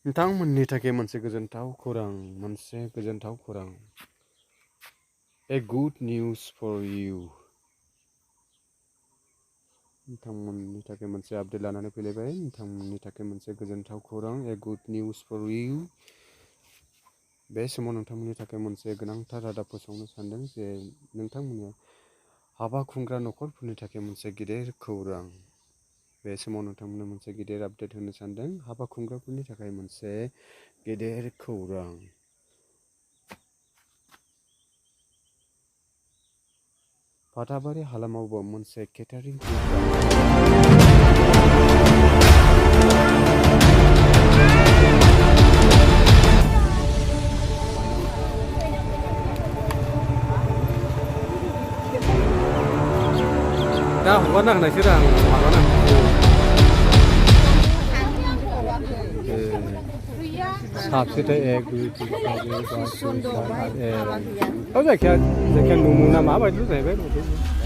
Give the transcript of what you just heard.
नोंथांमोननि थाखाय मोनसे गोजोनथाव खौरां A good news for you नोंथांमोननि थाखाय मोनसे आपडेट लानानै फैलायबाय नोंथांमोननि थाखाय मोनसे गोजोनथाव खौरां A good news for you बे समाव नोंथांमोननि थाखाय मोनसे गोनांथार रादाब फोसावनो सानदों जे नोंथांमोनहा हाबा खुंग्रा नखरफोरनि थाखाय मोनसे गिदिर खौरां बे समाव नोंथांमोननो मोनसे गिदिर आपडेट होनो सानदों हाबा खुंग्राफोरनि थाखाय मोनसे गिदिर खौरां पाटाबारि हालामावबो मोनसे केटारिं दा हगारना होनायसो आं माबाना साबसेथाय 1 2 3 4 5 6 7 8 जायखिया नमुना माबायदिल' जाहैबाय